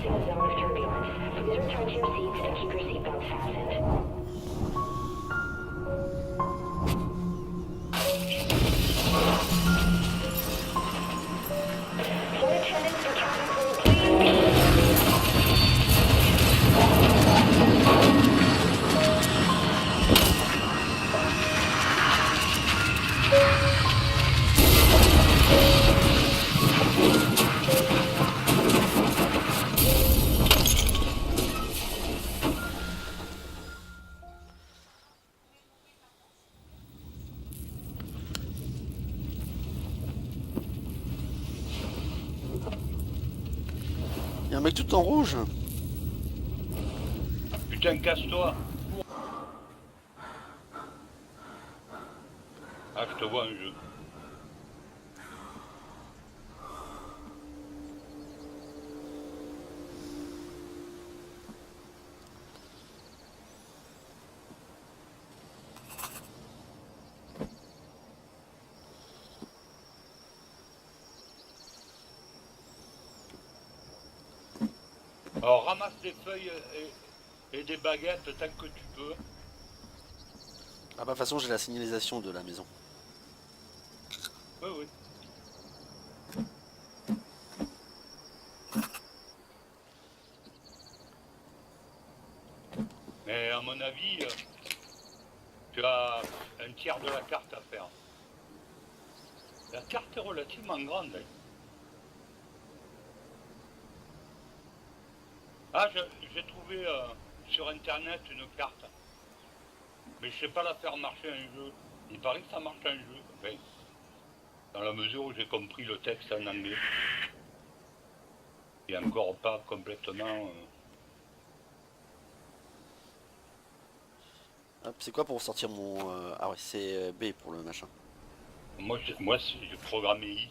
approaching a zone of turbulence. Please return to your seats and keep your seatbelts fastened. Flight attendants and cabin crew, please. Y'a un mec tout en rouge. Putain, casse-toi. Ah, je te vois un jeu. Alors ramasse des feuilles et des baguettes tant que tu peux. Ah bah de toute façon j'ai la signalisation de la maison. Oui, oui. Mais à mon avis, tu as un tiers de la carte à faire. La carte est relativement grande. Hein. Ah, j'ai trouvé sur internet une carte. Mais je sais pas la faire marcher un jeu. Il paraît que ça marche un jeu. Enfin, dans la mesure où j'ai compris le texte en anglais. Et encore pas complètement... Hop, c'est quoi pour sortir mon... Ah ouais, c'est B pour le machin. Moi j'ai programmé I.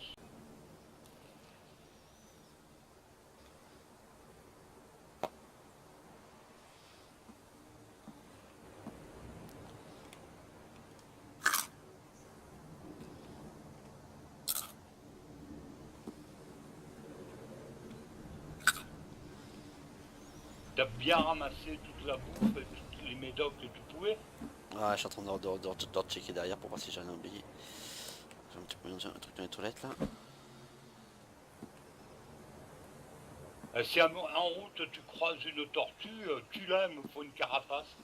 T'as bien ramassé toute la bouffe et tous les médocs que tu pouvais. Ah, je suis en train de checker derrière pour voir si j'ai rien oublié. J'ai un petit peu un truc dans les toilettes là. Si en route tu croises une tortue, tue-la, il me faut une carapace.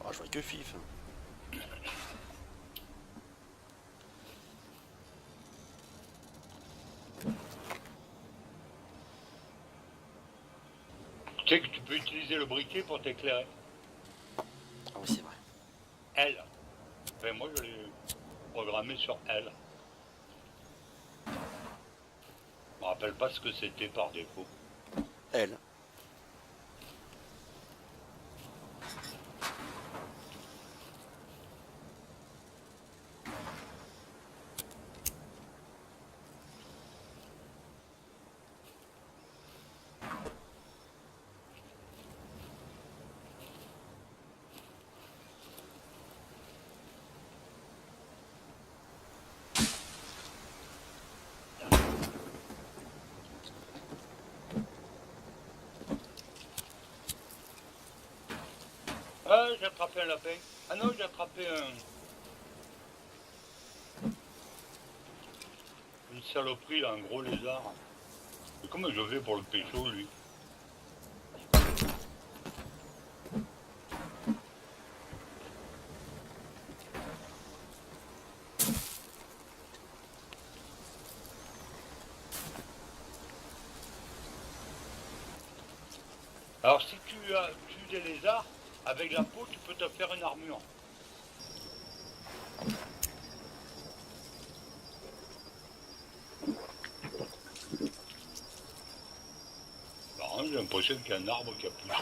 Ah, je vois que FIF. Tu sais que tu peux utiliser le briquet pour t'éclairer. Ah oui, c'est vrai. L. Enfin, moi je l'ai programmé sur L. Je me rappelle pas ce que c'était par défaut. L. Ah, j'ai attrapé un lapin. Ah non, j'ai attrapé une saloperie là, un gros lézard. Et comment je vais pour le pécho lui? Alors si tu tues des lézards, avec la peau tu peux te faire une armure. Alors, j'ai l'impression qu'il y a un arbre qui a poussé.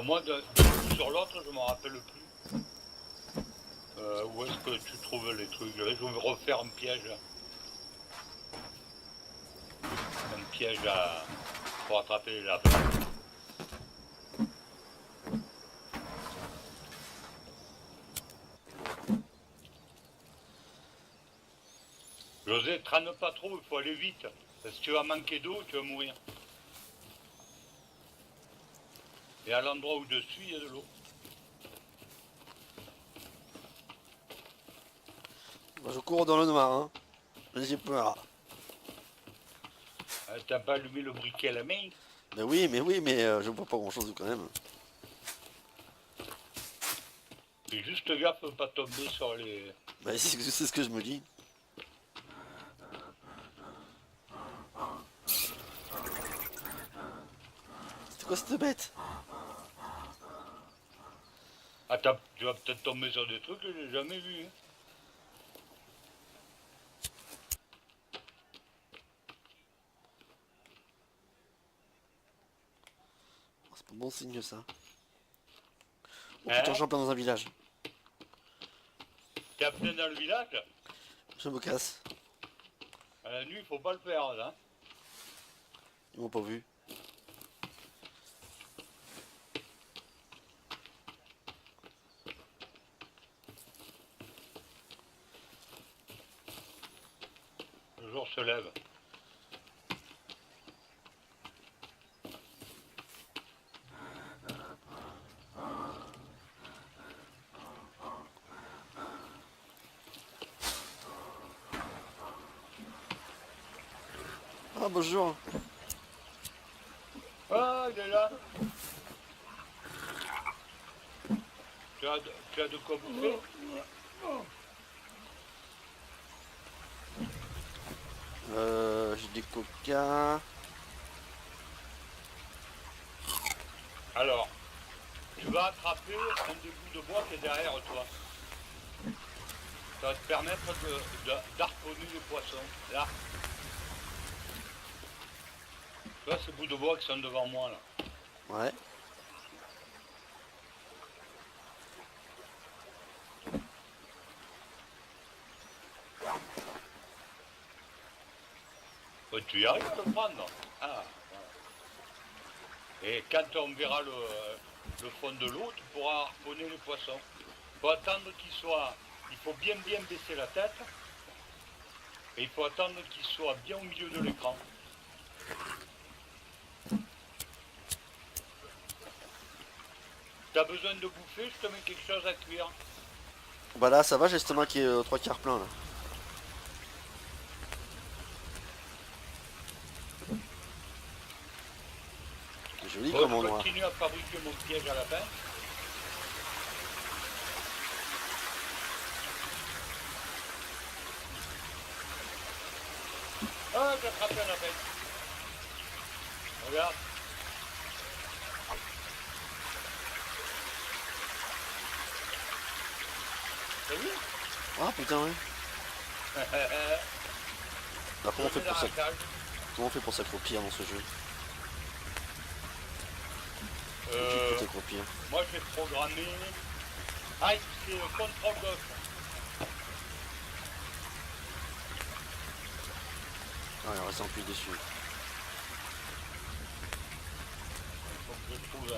Alors moi, d'un coup sur l'autre, je m'en rappelle plus. Où est-ce que tu trouves les trucs? Je vais refaire un piège. Un piège pour attraper les lapins. José, traîne pas trop, il faut aller vite. Parce que tu vas manquer d'eau, tu vas mourir. Et à l'endroit où je suis, il y a de l'eau. Moi, je cours dans le noir, hein. J'ai peur. T'as pas allumé le briquet à la main? Mais je vois pas grand chose quand même. Fais juste gaffe de pas tomber sur les... Bah, c'est ce que je me dis. C'est quoi cette bête? Ah, tu vas peut-être tomber sur des trucs que j'ai jamais vus. Hein. C'est pas bon signe ça. Oh Hein? putain, j'en plein dans un village. T'es à plein dans le village? Je me casse. À la nuit, il faut pas le faire, hein. Ils m'ont pas vu. Le jour se lève. Ah bonjour. Ah, il est là. Tu as de quoi bouffer? J'ai des coca. Alors, tu vas attraper un des bouts de bois qui est derrière toi. Ça va te permettre d'harponner les poissons. Là. Tu vois ces bouts de bois qui sont devant moi là. Ouais. Ouais, tu y arrives à le prendre. Ah, voilà. Et quand on verra le fond de l'eau, tu pourras harponner les poissons. Il faut attendre qu'il soit... Il faut bien baisser la tête. Et il faut attendre qu'il soit bien au milieu de l'écran. T'as besoin de bouffer, je te mets quelque chose à cuire. Bah là ça va, j'ai l'estomac qui est 3/4 plein là. C'est joli Bon, comme je endroit. continue à fabriquer mon piège à lapin. Ah, j'ai attrapé un lapin. Regarde. T'as vu? Ah putain ouais. Bah, comment on fait pour s'accroupir dans ce jeu? Tu peux t'accroupir. Moi j'ai programmé. Ah, c'est contrôle gauche. Ah, il reste en plus dessus. Il faut que je trouve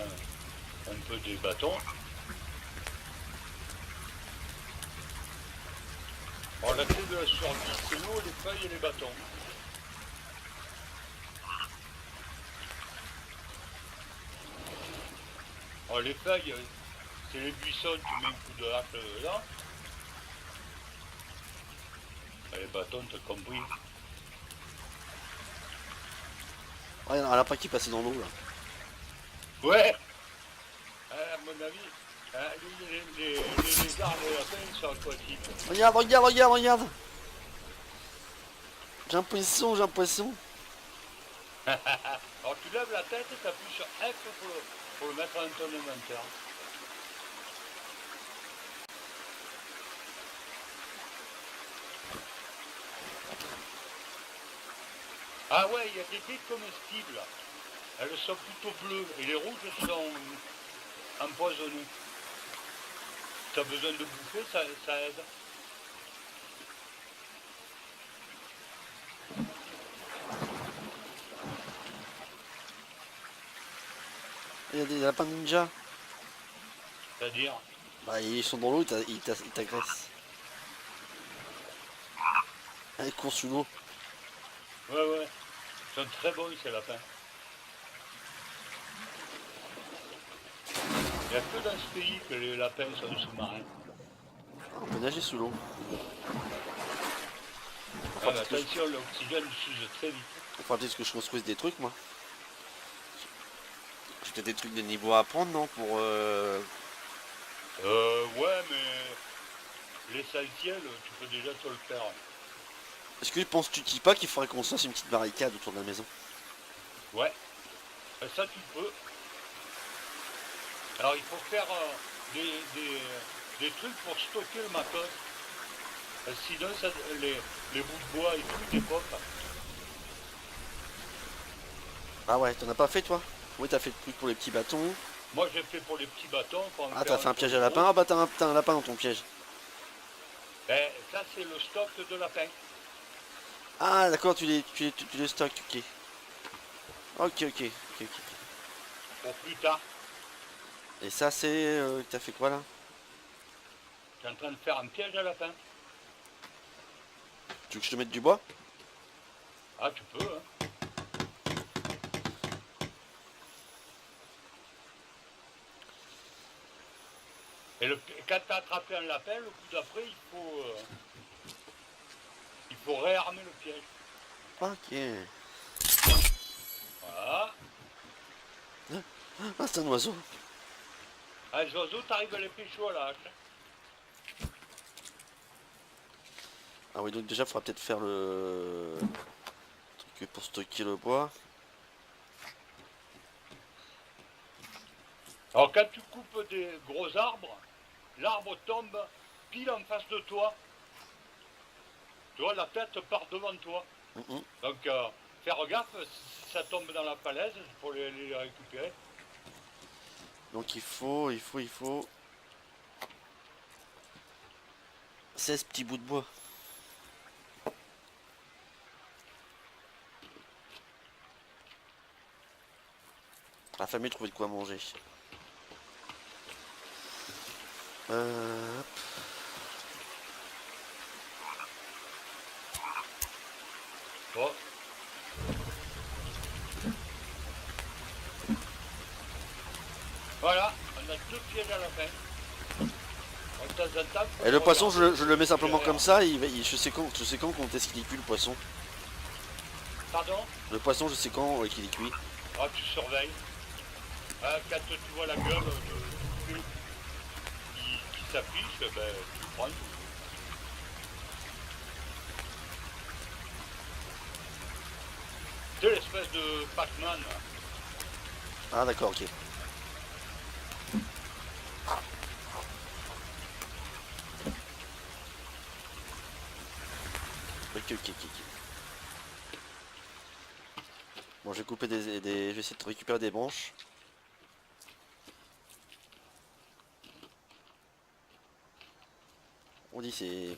un peu des bâtons. Alors la clé de la survie, c'est l'eau, les feuilles et les bâtons. Alors les feuilles, c'est les buissons, tu mets un coup de hache dedans. Et les bâtons, t'as compris. Ah, il y en a un lapin qui passait dans l'eau là. Ouais. À mon avis, les lézards, les lapins, ils sont aquatiques. Regarde. J'ai un poisson. Alors tu lèves la tête et tu appuies sur F pour le mettre dans ton inventaire. Ah ouais, il y a des dés comestibles. Elles sont plutôt bleues et les rouges sont empoisonné. Si t'as besoin de bouffer, ça aide. Il y a des lapins ninja. C'est-à-dire, Bah ils sont dans l'eau, ils t'agressent. Ah, ils courent sous l'eau. ouais, ils sont très bons ces lapins. Il n'y a que dans ce pays que les lapins sont sous-marins. On peut nager sous l'eau. Ah, mais attention, l'oxygène s'use très vite. Enfin, peut-être que je construise des trucs, moi. J'ai peut-être des trucs de niveau à apprendre, non? Pour Ouais, mais l'essentiel, tu peux déjà te le faire. Est-ce que penses-tu pas qu'il faudrait qu'on se fasse une petite barricade autour de la maison? Ouais, ça tu peux. Alors il faut faire des trucs pour stocker le matos. Sinon, les bouts de bois et tout, ils dépopent. Ah ouais, t'en as pas fait, toi? Oui, t'as fait le truc pour les petits bâtons. Moi, j'ai fait pour les petits bâtons. Ah, t'as fait un piège à lapin? Ah bah t'as un lapin dans ton piège. Ben, ça, c'est le stock de lapin. Ah d'accord, tu les stocks, ok. Ok. Pour plus tard. Et ça c'est... t'as fait quoi là? Tu es en train de faire un piège à lapin. Tu veux que je te mette du bois? Ah, tu peux, hein. Et quand tu as attrapé un lapin, le coup d'après, il faut réarmer le piège. Ok. Voilà. Ah, c'est un oiseau. Ah, les oiseaux, tu arrives à les pécho à la hache. Ah oui, donc déjà, il faudra peut-être faire le truc pour stocker le bois. Alors, quand tu coupes des gros arbres, l'arbre tombe pile en face de toi. Tu vois, la tête part devant toi. Donc, faire gaffe, si ça tombe dans la falaise, il faut les récupérer. Donc il faut 16 petits bouts de bois. La famille trouver de quoi manger. Hop. Bon. Voilà, on a deux pièges à la fin. De temps en temps, Et le poisson, regarder. je le mets simplement comme ça. Je sais quand est-ce qu'il est cuit le poisson. Pardon? Le poisson, je sais quand qu'il est cuit. Ah, tu surveilles. Quand tu vois la gueule qui s'affiche, ben, tu prends. C'est l'espèce de Pac-Man. Ah d'accord, ok. Ok. Bon, je vais couper je vais essayer de récupérer des branches. On dit c'est...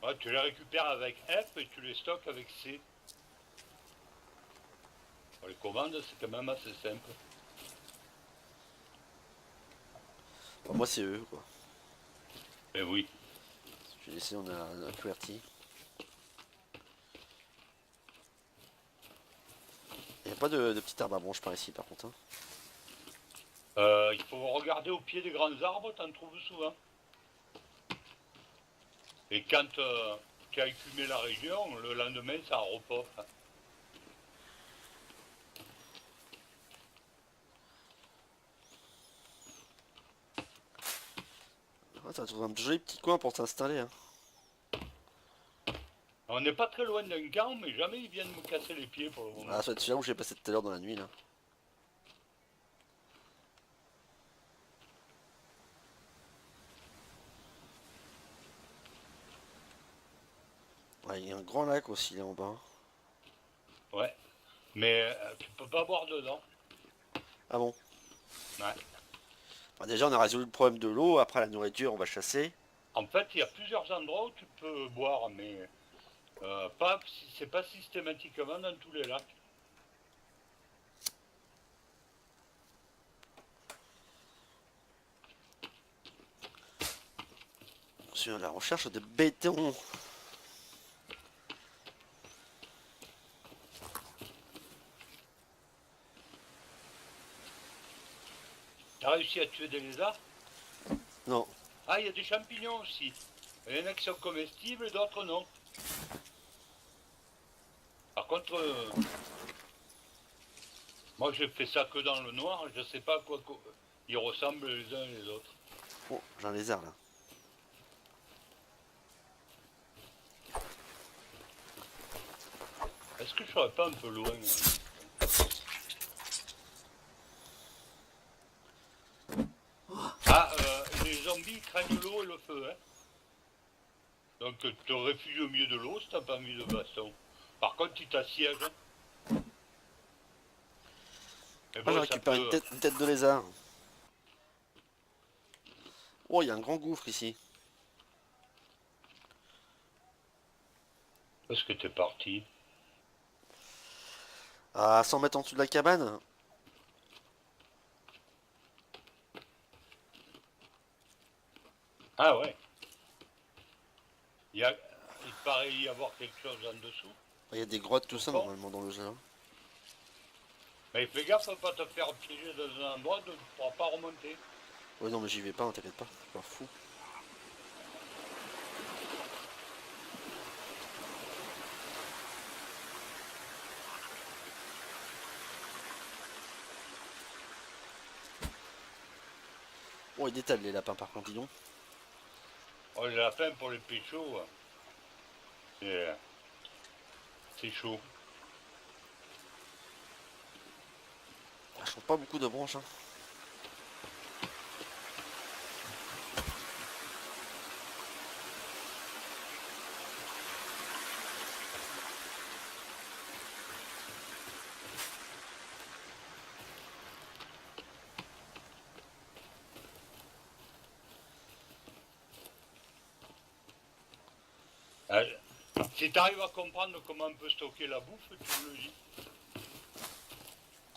Ouais, tu les récupères avec F et tu les stockes avec C. Bon, les commandes, c'est quand même assez simple. Bon, moi c'est eux quoi. Ben oui. Je vais laisser, on a un QWERTY. Il n'y a pas de petit arbre à branches par ici par contre. Hein. Il faut regarder au pied des grands arbres, t'en trouves souvent. Et quand tu as écumé la région, le lendemain, ça repop. Ah, t'as trouvé un joli petit coin pour t'installer. Hein. On n'est pas très loin d'un camp, mais jamais ils viennent me casser les pieds pour le moment. Ah, ça va être celui-là où j'ai passé tout à l'heure dans la nuit là. Ouais, il y a un grand lac aussi là en bas. Ouais. Mais tu peux pas boire dedans. Ah bon? Ouais. Bah, déjà, on a résolu le problème de l'eau. Après, la nourriture, on va chasser. En fait, il y a plusieurs endroits où tu peux boire, mais c'est pas systématiquement dans tous les lacs. Je suis à la recherche de béton. T'as réussi à tuer des lézards? Non. Ah, il y a des champignons aussi. Il y en a qui sont comestibles et d'autres non. Par contre, moi j'ai fait ça que dans le noir, je sais pas à quoi ils ressemblent les uns et les autres. Oh, j'ai un lézard là. Est-ce que je serais pas un peu loin? Ah, les zombies craignent l'eau et le feu, hein. Donc tu te réfugies au milieu de l'eau si t'as pas mis de baston. Par contre, tu t'assièges. Mais Ah, j'ai ça récupéré peut- une tête de lézard. Oh, il y a un grand gouffre ici. Où est-ce que t'es parti? À 100 mètres en dessous de la cabane. Ah ouais. Il paraît y avoir quelque chose en dessous. Il y a des grottes, tout ça, Bon. normalement, dans le jeu. Hein. Mais fais gaffe à pas te faire piéger dans un endroit où tu ne pourras pas remonter. Ouais, non, mais j'y vais pas, hein, t'inquiète pas. Je suis pas fou. Oh, ils détalent les lapins, par contre, dis donc. Oh, les lapins pour les péchos, c'est chaud. Ah, je trouve pas beaucoup de branches. Hein. Si tu arrives à comprendre comment on peut stocker la bouffe, tu me le dis.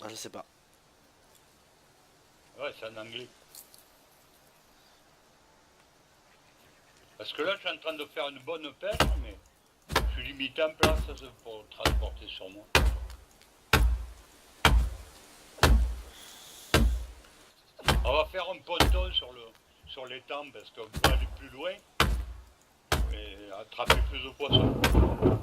Ah, je sais pas. Ouais, c'est en anglais. Parce que là, je suis en train de faire une bonne pêche, mais je suis limité en place pour transporter sur moi. On va faire un ponton sur l'étang parce qu'on peut aller plus loin et attraper plus de poissons.